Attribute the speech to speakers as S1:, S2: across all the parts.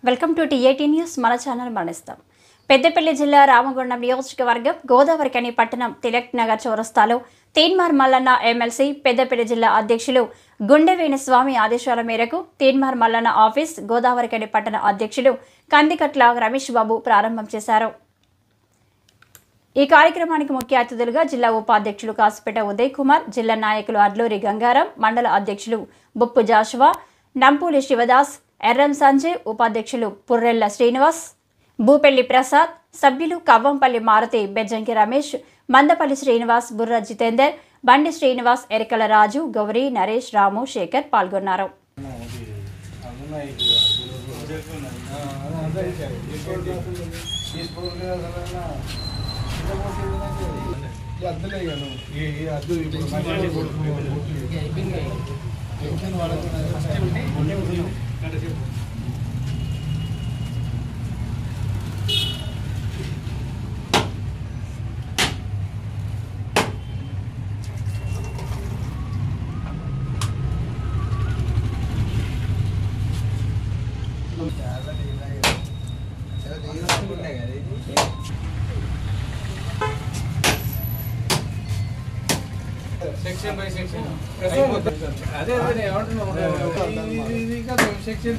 S1: Welcome to TAT news. మన channel మనిస్తాం. Peddapalli జిల్లా రామగుండం నియోజకవర్గం గోదావరికని పట్టణం తిలక్ నగర్ చౌరస్తాలో తీన్మార్ మల్లన్న ఎమ్మెల్సీ పెద్దపల్లి జిల్లా అధ్యక్షులు గుండెవేణి స్వామి ఆదేశాల మేరకు తీన్మార్ మల్లన్న ఆఫీస్ గోదావరికని పట్టణ అధ్యక్షులు కందికట్ల రమేష్ బాబు ప్రారంభం చేశారు. ఈ కార్యక్రమానికి ముఖ్య అతిథులుగా జిల్లా ఉపాధ్యక్షులు కాసిపేట ఉదయ్ కుమార్, జిల్లా నాయకులు అడ్లూరి గంగారాం, మండల అధ్యక్షులు బుప్పు జాషువా, నంపూలి శివదాస్, ఎర్రం సంజయ్, ఉపాధ్యక్షులు పుర్రెల్ల శ్రీనివాస్, భూపెల్లి ప్రసాద్, సభ్యులు కవ్వంపల్లి మారుతి, బెజ్జంకి రమేష్, మందపల్లి శ్రీనివాస్, బుర్ర జితేందర్, బండి శ్రీనివాస్, ఎరికల రాజు, గౌరీ, నరేష్, రాము, శేఖర్ పాల్గొన్నారు.
S2: సెక్షన్ బై సెక్షన్ అదే సెక్షన్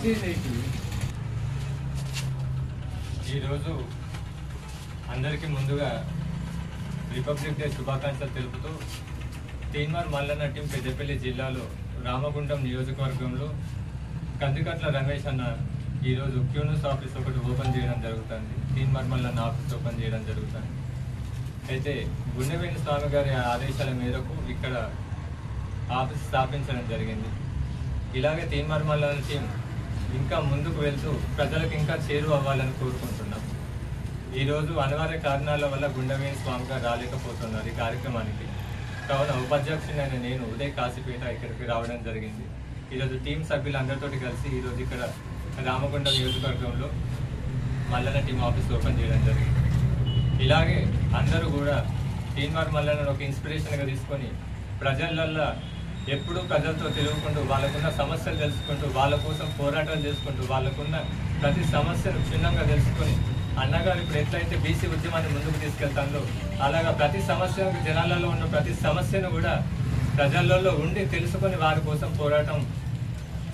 S2: ఈరోజు అందరికీ ముందుగా రిపబ్లిక్ డే శుభాకాంక్షలు తెలుపుతూ తీన్మార్ మల్లన్న టీం పెద్దపల్లి జిల్లాలో రామగుండం నియోజకవర్గంలో కందికట్ల రమేష్ అన్న ఈరోజు క్యూనూస్ ఆఫీస్ ఒకటి ఓపెన్ చేయడం జరుగుతుంది. తీన్మార్ మల్లన్న ఆఫీస్ ఓపెన్ చేయడం జరుగుతుంది. అయితే గుండెవేణి స్వామి గారి ఆదేశాల మేరకు ఇక్కడ ఆఫీస్ స్థాపించడం జరిగింది. ఇలాగే తీన్మార్ మల్లన్న టీం ఇంకా ముందుకు వెళ్తూ ప్రజలకు ఇంకా చేరువ అవ్వాలని కోరుకుంటున్నాం. ఈరోజు అనివార్య కారణాల వల్ల గుండెవేణి స్వామి గారు రాలేకపోతున్నారు ఈ కార్యక్రమానికి. కావున ఉపాధ్యక్షుడైన నేను ఉదయ్ కాసిపేట ఇక్కడికి రావడం జరిగింది. ఈరోజు టీం సభ్యులందరితో కలిసి ఈరోజు ఇక్కడ రామగుండం నియోజకవర్గంలో మల్లన్న టీం ఆఫీస్ ఓపెన్ చేయడం జరిగింది. ఇలాగే అందరూ కూడా తీన్మార్ మల్లన్నను ఒక ఇన్స్పిరేషన్గా తీసుకొని ప్రజలల్లో ఎప్పుడూ ప్రజలతో తిరుగుకుంటూ వాళ్ళకున్న సమస్యలు తెలుసుకుంటూ వాళ్ళ కోసం పోరాటాలు చేసుకుంటూ వాళ్ళకున్న ప్రతి సమస్యను క్షుణ్ణంగా తెలుసుకొని అన్నగారు ఇప్పుడు ఎట్లయితే బీసీ ఉద్యమాన్ని ముందుకు తీసుకెళ్తాడో అలాగా ప్రతి సమస్యకు జనాలలో ఉన్న ప్రతి సమస్యను కూడా ప్రజలలో ఉండి తెలుసుకొని వారి కోసం పోరాటం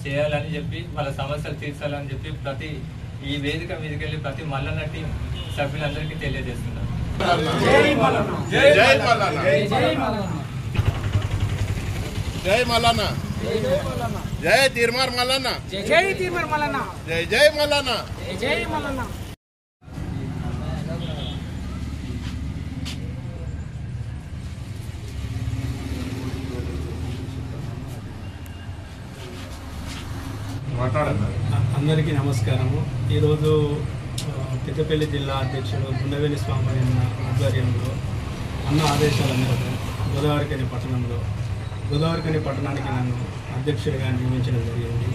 S2: చేయాలని చెప్పి వాళ్ళ సమస్యలు తీర్చాలని చెప్పి ప్రతి ఈ వేదిక మీదకి వెళ్ళి ప్రతి మల్లన్న టీం సభ్యులందరికీ తెలియజేస్తున్నాం.
S3: జై మల్లన్న, జై మల్లన్న, జై మల్లన్న, జై తీన్మార్ మల్లన్న,
S4: జై తీన్మార్ మల్లన్న,
S3: జై జై మల్లన్న,
S4: జై మల్లన్న.
S5: అందరికీ నమస్కారము. ఈరోజు పెద్దపల్లి జిల్లా అధ్యక్షుడు గుండెవేణి స్వామి ఆధ్వర్యంలో అన్న ఆదేశాల మేరకు గోదావరికని పట్టణానికి నన్ను అధ్యక్షుడిగా నియమించడం జరిగింది.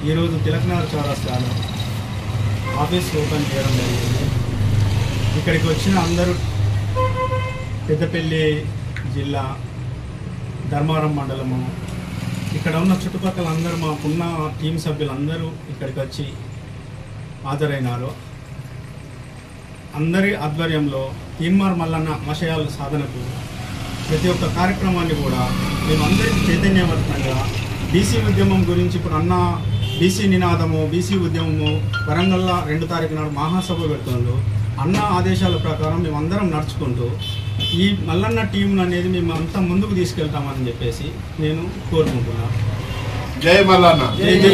S5: ఈరోజు తిలక్ నగర్ చౌరస్తాలో ఆఫీస్ ఓపెన్ చేయడం జరిగింది. ఇక్కడికి వచ్చిన అందరూ పెద్దపల్లి జిల్లా ధర్మవరం మండలము ఇక్కడ ఉన్న చుట్టుపక్కల అందరూ మాకున్న టీం సభ్యులందరూ ఇక్కడికి వచ్చి హాజరైనారు. అందరి ఆధ్వర్యంలో తీన్మార్ మల్లన్న ఆశయాల సాధనకు ప్రతి ఒక్క కార్యక్రమాన్ని కూడా మేమందరికీ చైతన్యవంతంగా బీసీ ఉద్యమం గురించి ఇప్పుడు అన్న బీసీ నినాదము బీసీ ఉద్యమము వరంగల్లో 2 తారీఖు నాడు మహాసభ పెడుతుండ్రు. అన్న ఆదేశాల ప్రకారం మేమందరం నడుచుకుంటూ ఈ మల్లన్న టీం అనేది మేము అంతా ముందుకు తీసుకెళ్తామని చెప్పేసి నేను కోరుకుంటున్నాను.
S3: జై మల్లన్న,
S5: జై జై.